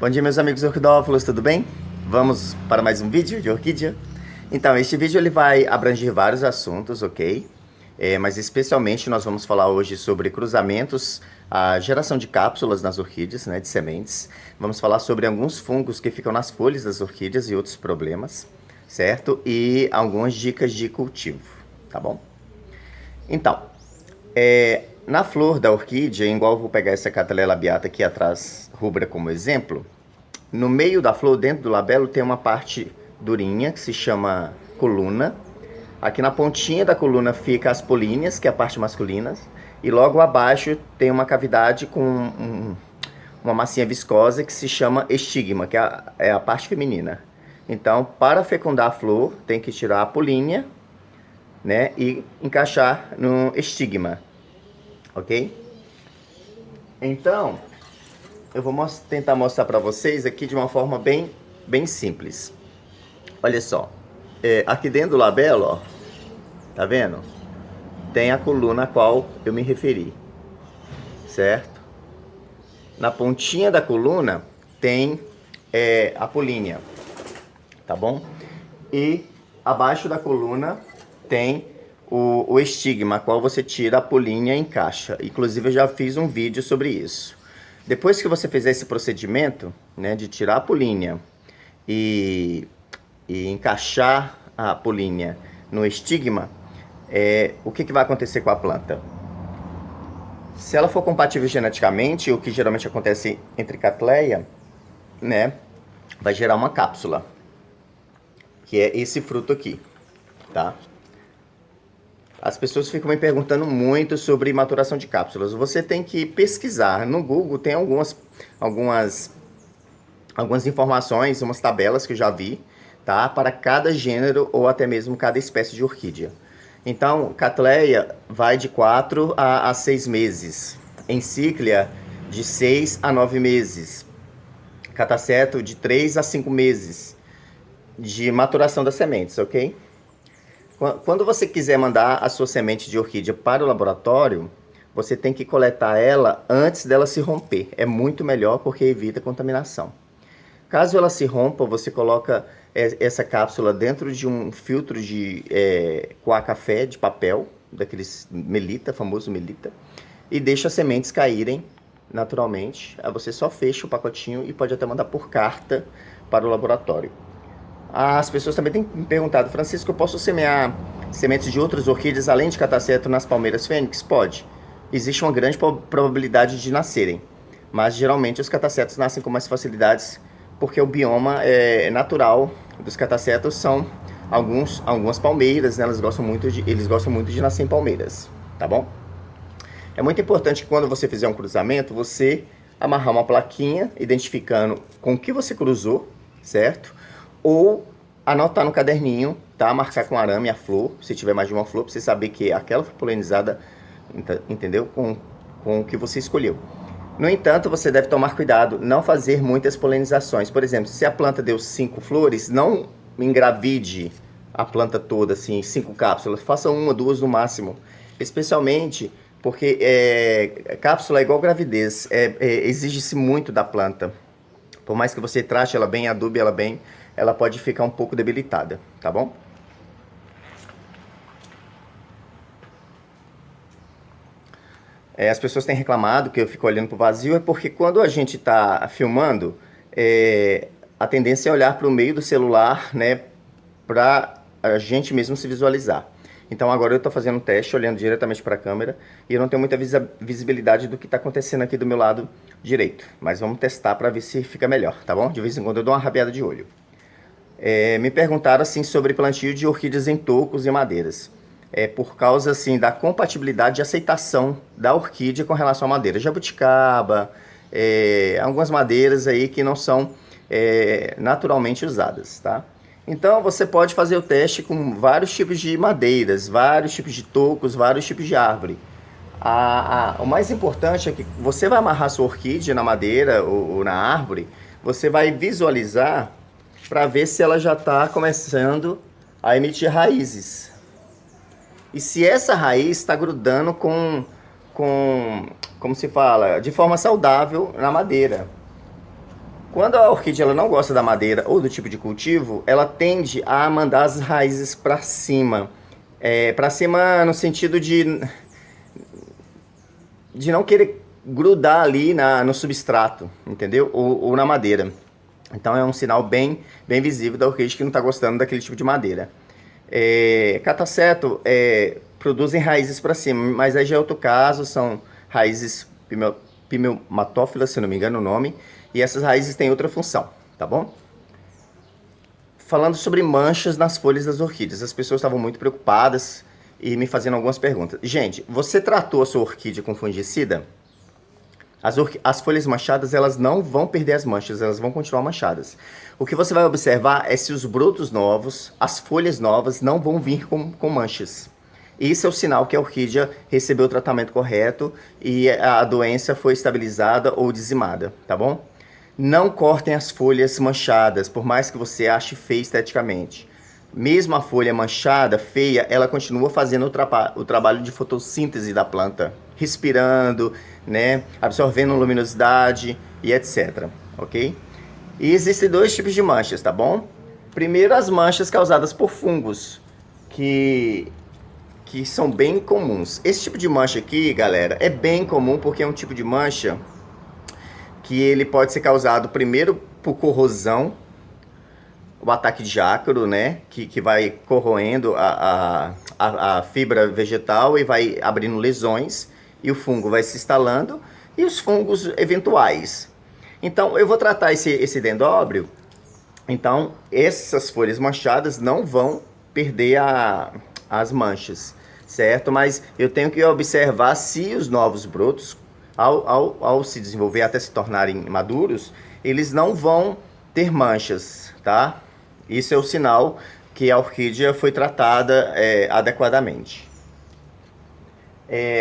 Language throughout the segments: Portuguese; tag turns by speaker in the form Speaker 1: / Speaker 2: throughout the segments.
Speaker 1: Bom dia, meus amigos orquidófilos, tudo bem? Vamos para mais um vídeo de orquídea? Então, este vídeo ele vai abranger vários assuntos, ok? Mas especialmente nós vamos falar hoje sobre cruzamentos, a geração de cápsulas nas orquídeas, né, de sementes. Vamos falar sobre alguns fungos que ficam nas folhas das orquídeas e outros problemas, certo? E algumas dicas de cultivo, tá bom? Então, na flor da orquídea, igual eu vou pegar essa Cattleya labiata aqui atrás, rubra como exemplo, no meio da flor, dentro do labelo, tem uma parte durinha que se chama coluna. Aqui na pontinha da coluna fica as políneas, que é a parte masculina, e logo abaixo tem uma cavidade com uma massinha viscosa que se chama estigma, que é a parte feminina. Então, para fecundar a flor, tem que tirar a polínia, né, e encaixar no estigma, ok? Então, eu vou tentar mostrar para vocês aqui de uma forma bem simples. Olha só, aqui dentro do labelo, ó, tá vendo? Tem a coluna a qual eu me referi, certo? Na pontinha da coluna tem a polínia, tá bom? E abaixo da coluna tem o estigma, a qual você tira a polínia e encaixa. Inclusive eu já fiz um vídeo sobre isso. Depois que você fizer esse procedimento, né, de tirar a polínia e encaixar a polínia no estigma, o que vai acontecer com a planta? Se ela for compatível geneticamente, o que geralmente acontece entre Cattleya, né, vai gerar uma cápsula, que é esse fruto aqui, tá? As pessoas ficam me perguntando muito sobre maturação de cápsulas. Você tem que pesquisar. No Google tem algumas informações, umas tabelas que eu já vi, tá? Para cada gênero ou até mesmo cada espécie de orquídea. Então, Cattleya vai de 4 a 6 meses. Encíclia, de 6 a 9 meses. Cataceto, de 3 a 5 meses de maturação das sementes, ok? Quando você quiser mandar a sua semente de orquídea para o laboratório, você tem que coletar ela antes dela se romper. É muito melhor porque evita contaminação. Caso ela se rompa, você coloca essa cápsula dentro de um filtro de coar café de papel, daqueles melita, famoso melita, e deixa as sementes caírem naturalmente. Aí você só fecha o pacotinho e pode até mandar por carta para o laboratório. As pessoas também têm me perguntado: Francisco, eu posso semear sementes de outras orquídeas além de cataceto nas palmeiras fênix? Pode. Existe uma grande probabilidade de nascerem, mas geralmente os catacetos nascem com mais facilidades porque o bioma natural dos catacetos são algumas palmeiras, né? Eles gostam muito de nascer em palmeiras, tá bom? É muito importante que quando você fizer um cruzamento, você amarrar uma plaquinha identificando com o que você cruzou, certo? Ou anotar no caderninho, tá? Marcar com arame a flor, se tiver mais de uma flor, para você saber que aquela foi polinizada, entendeu? Com o que você escolheu. No entanto, você deve tomar cuidado, não fazer muitas polinizações. Por exemplo, se a planta deu 5 flores, não engravide a planta toda, assim, 5 cápsulas. Faça 1, 2 no máximo. Especialmente porque cápsula é igual gravidez, exige-se muito da planta. Por mais que você trate ela bem, adube ela bem, ela pode ficar um pouco debilitada, tá bom? As pessoas têm reclamado que eu fico olhando pro vazio, é porque quando a gente está filmando, a tendência é olhar para o meio do celular, né, para a gente mesmo se visualizar. Então agora eu estou fazendo um teste, olhando diretamente para a câmera, e eu não tenho muita visibilidade do que está acontecendo aqui do meu lado direito. Mas vamos testar para ver se fica melhor, tá bom? De vez em quando eu dou uma rabiada de olho. Me perguntaram assim sobre plantio de orquídeas em tocos e madeiras. Por causa assim da compatibilidade de aceitação da orquídea com relação à madeira. Jabuticaba, algumas madeiras aí que não são naturalmente usadas, tá? Então você pode fazer o teste com vários tipos de madeiras, vários tipos de tocos, vários tipos de árvore. O mais importante é que você vai amarrar sua orquídea na madeira ou na árvore, você vai visualizar para ver se ela já está começando a emitir raízes. E se essa raiz está grudando como se fala, de forma saudável na madeira. Quando a orquídea ela não gosta da madeira ou do tipo de cultivo, ela tende a mandar as raízes para cima. Para cima no sentido de não querer grudar ali no substrato, entendeu? Ou na madeira. Então é um sinal bem visível da orquídea que não está gostando daquele tipo de madeira. Cataceto produzem raízes para cima, mas aí já é outro caso, são raízes pimeumatófilas, se não me engano o nome, e essas raízes têm outra função, tá bom? Falando sobre manchas nas folhas das orquídeas, as pessoas estavam muito preocupadas e me fazendo algumas perguntas. Gente, você tratou a sua orquídea com fungicida? As folhas manchadas, elas não vão perder as manchas, elas vão continuar manchadas. O que você vai observar é se os brotos novos, as folhas novas, não vão vir com manchas. Isso é o sinal que a orquídea recebeu o tratamento correto e a doença foi estabilizada ou dizimada, tá bom? Não cortem as folhas manchadas, por mais que você ache feio esteticamente. Mesmo a folha manchada, feia, ela continua fazendo o trabalho de fotossíntese da planta, respirando, né, absorvendo luminosidade e etc, ok? E existem dois tipos de manchas, tá bom? Primeiro, as manchas causadas por fungos, que são bem comuns. Esse tipo de mancha aqui, galera, é bem comum porque é um tipo de mancha que ele pode ser causado primeiro por corrosão, o ataque de ácaro, né, que vai corroendo a fibra vegetal e vai abrindo lesões, e o fungo vai se instalando, e os fungos eventuais. Então, eu vou tratar esse dendróbio. Então, essas folhas manchadas não vão perder as manchas, certo? Mas eu tenho que observar se os novos brotos, ao se desenvolver até se tornarem maduros, eles não vão ter manchas, tá? Isso é o sinal que a orquídea foi tratada adequadamente.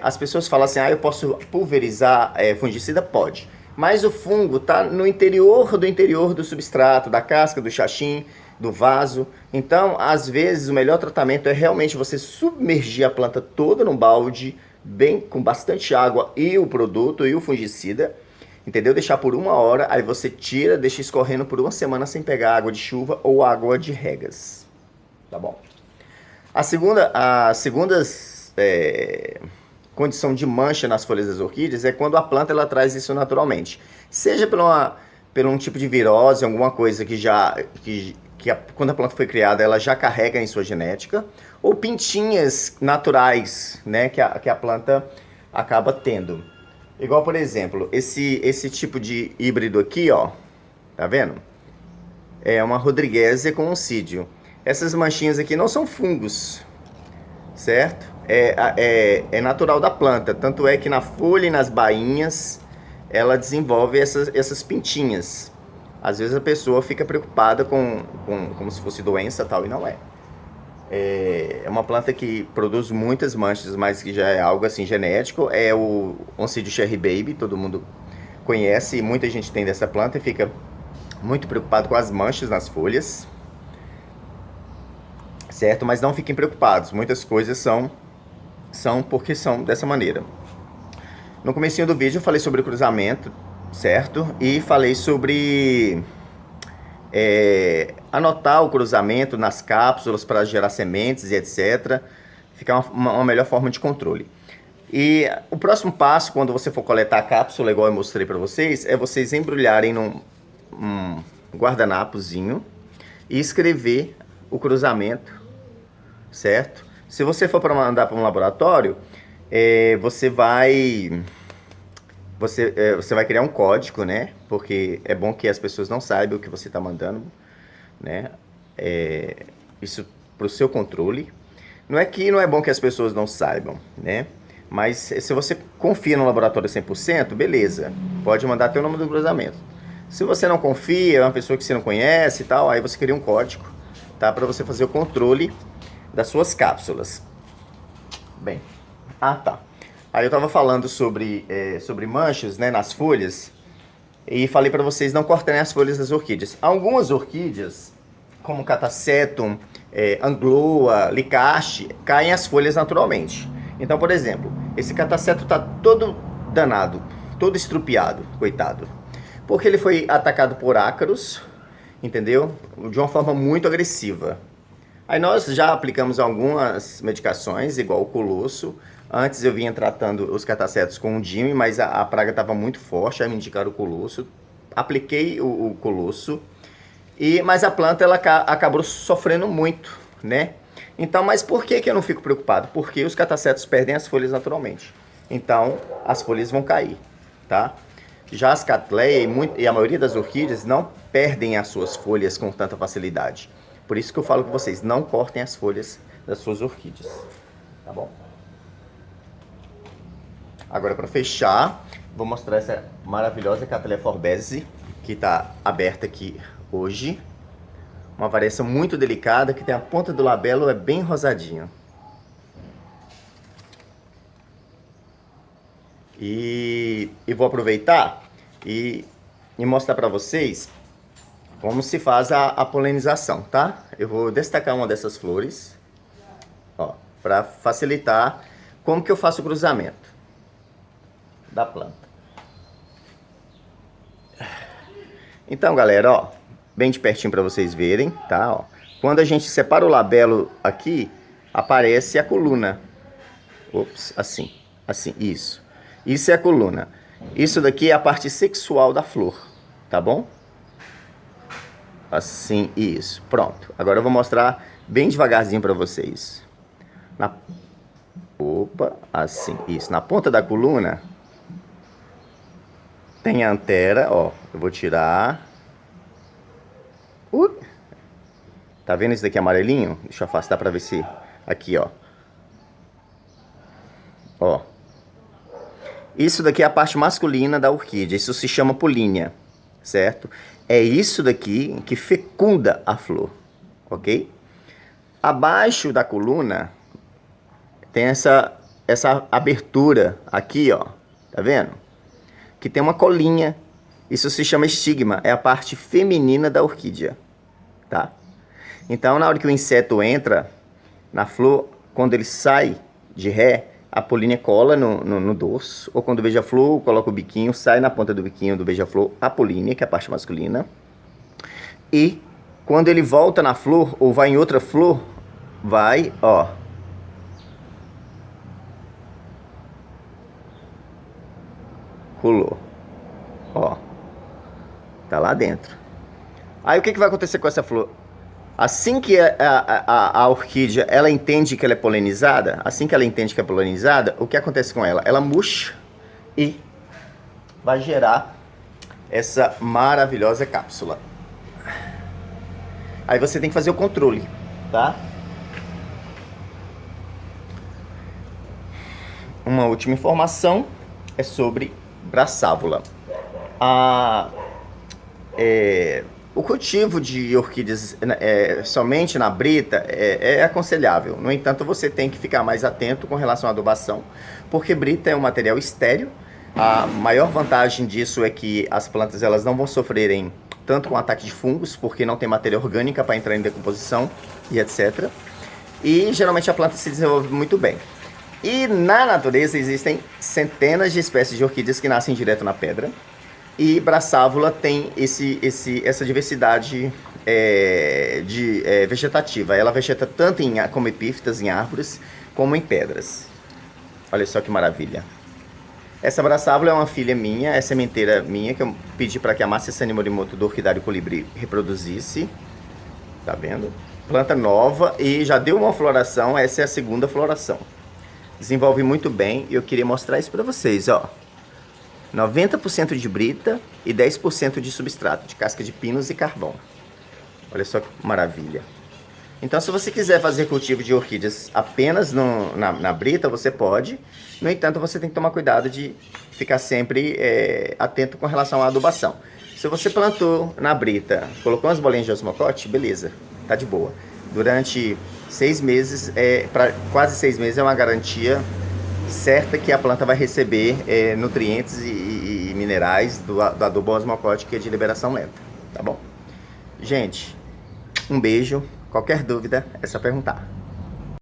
Speaker 1: As pessoas falam assim, eu posso pulverizar fungicida? Pode. Mas o fungo está no interior do substrato, da casca, do xaxim, do vaso. Então, às vezes, o melhor tratamento é realmente você submergir a planta toda num balde, com bastante água e o produto e o fungicida, entendeu? Deixar por 1 hora, aí você tira, deixa escorrendo por 1 semana sem pegar água de chuva ou água de regas, tá bom? A segunda condição de mancha nas folhas das orquídeas é quando a planta ela traz isso naturalmente, seja por um tipo de virose, alguma coisa quando a planta foi criada ela já carrega em sua genética, ou pintinhas naturais, né, que a planta acaba tendo. Igual, por exemplo, esse tipo de híbrido aqui, ó, tá vendo? É uma Rodriguesia com oncídio. Essas manchinhas aqui não são fungos, certo? É natural da planta, tanto é que na folha e nas bainhas ela desenvolve essas pintinhas. Às vezes a pessoa fica preocupada como se fosse doença tal, e não é. É uma planta que produz muitas manchas, mas que já é algo assim genético. É o Oncidio Cherry Baby, todo mundo conhece, e muita gente tem dessa planta e fica muito preocupado com as manchas nas folhas, certo? Mas não fiquem preocupados, muitas coisas são porque são dessa maneira. No comecinho do vídeo eu falei sobre o cruzamento, certo? E falei sobre anotar o cruzamento nas cápsulas para gerar sementes e etc. Ficar uma melhor forma de controle. E o próximo passo, quando você for coletar a cápsula, igual eu mostrei para vocês, é vocês embrulharem num guardanapozinho e escrever o cruzamento, certo? Se você for para mandar para um laboratório, você vai criar um código, né? Porque é bom que as pessoas não saibam o que você está mandando, né? Isso para o seu controle. Não é que não é bom que as pessoas não saibam, né? Mas se você confia no laboratório 100%, beleza. Pode mandar até o nome do cruzamento. Se você não confia, é uma pessoa que você não conhece e tal, aí você cria um código, tá? Para você fazer o controle das suas cápsulas. Bem, tá. Aí eu tava falando sobre manchas, né, nas folhas, e falei para vocês não cortarem as folhas das orquídeas. Algumas orquídeas, como Catasetum, Angloa, Licaste, caem as folhas naturalmente. Então, por exemplo, esse Catasetum tá todo danado, todo estrupiado, coitado. Porque ele foi atacado por ácaros, entendeu? De uma forma muito agressiva. Aí nós já aplicamos algumas medicações, igual o colosso. Antes eu vinha tratando os catacetos com o Dime, mas a praga estava muito forte, aí me indicaram o colosso. Apliquei o colosso, mas a planta ela acabou sofrendo muito, né? Então, mas por que eu não fico preocupado? Porque os catacetos perdem as folhas naturalmente. Então, as folhas vão cair, tá? Já as Cattleya e a maioria das orquídeas não perdem as suas folhas com tanta facilidade. Por isso que eu falo com vocês, não cortem as folhas das suas orquídeas, tá bom? Agora, para fechar, vou mostrar essa maravilhosa Cattleya forbesi, que está aberta aqui hoje. Uma variação muito delicada, que tem a ponta do labelo é bem rosadinho. E vou aproveitar e mostrar para vocês como se faz a polinização, tá? Eu vou destacar uma dessas flores, ó, para facilitar como que eu faço o cruzamento da planta. Então, galera, ó, bem de pertinho para vocês verem, tá? Ó, quando a gente separa o labelo aqui, aparece a coluna. Ops, assim, isso. Isso é a coluna. Isso daqui é a parte sexual da flor, tá bom? Assim, isso. Pronto. Agora eu vou mostrar bem devagarzinho para vocês. Opa, assim, isso. Na ponta da coluna tem a antera, ó. Eu vou tirar. Tá vendo isso daqui amarelinho? Deixa eu afastar para ver se... Aqui, ó. Ó. Isso daqui é a parte masculina da orquídea. Isso se chama polínia, certo? É isso daqui que fecunda a flor, ok? Abaixo da coluna tem essa abertura aqui, ó. Tá vendo? Que tem uma colinha. Isso se chama estigma. É a parte feminina da orquídea, tá? Então, na hora que o inseto entra na flor, quando ele sai de ré, a polínia cola no dorso, ou quando o beija-flor coloca o biquinho, sai na ponta do biquinho do beija-flor a polínia, que é a parte masculina. E quando ele volta na flor, ou vai em outra flor, vai, ó. Colou. Ó. Tá lá dentro. Aí o que vai acontecer com essa flor? Assim que a orquídea, ela entende que ela é polinizada, assim que ela entende que é polinizada, o que acontece com ela? Ela murcha e vai gerar essa maravilhosa cápsula. Aí você tem que fazer o controle, tá? Uma última informação é sobre braçávula. O cultivo de orquídeas somente na brita é aconselhável. No entanto, você tem que ficar mais atento com relação à adubação, porque brita é um material estéril. A maior vantagem disso é que as plantas elas não vão sofrerem tanto com ataque de fungos, porque não tem matéria orgânica para entrar em decomposição e etc. E geralmente a planta se desenvolve muito bem. E na natureza existem centenas de espécies de orquídeas que nascem direto na pedra. E braçávula tem essa diversidade vegetativa. Ela vegeta tanto como epífitas, em árvores, como em pedras. Olha só que maravilha. Essa braçávula é uma filha minha, é sementeira minha, que eu pedi para que a Márcia Sani Morimoto do Orquidário Colibri reproduzisse. Tá vendo? Planta nova e já deu uma floração, essa é a segunda floração. Desenvolve muito bem e eu queria mostrar isso para vocês, ó. 90% de brita e 10% de substrato, de casca de pinos e carvão. Olha só que maravilha. Então, se você quiser fazer cultivo de orquídeas apenas na brita, você pode. No entanto, você tem que tomar cuidado de ficar sempre atento com relação à adubação. Se você plantou na brita, colocou umas bolinhas de osmocote, beleza, tá de boa. Durante 6 meses, para quase 6 meses, é uma garantia certa que a planta vai receber nutrientes e minerais do adubo osmocote, que é de liberação lenta, tá bom? Gente, um beijo. Qualquer dúvida é só perguntar.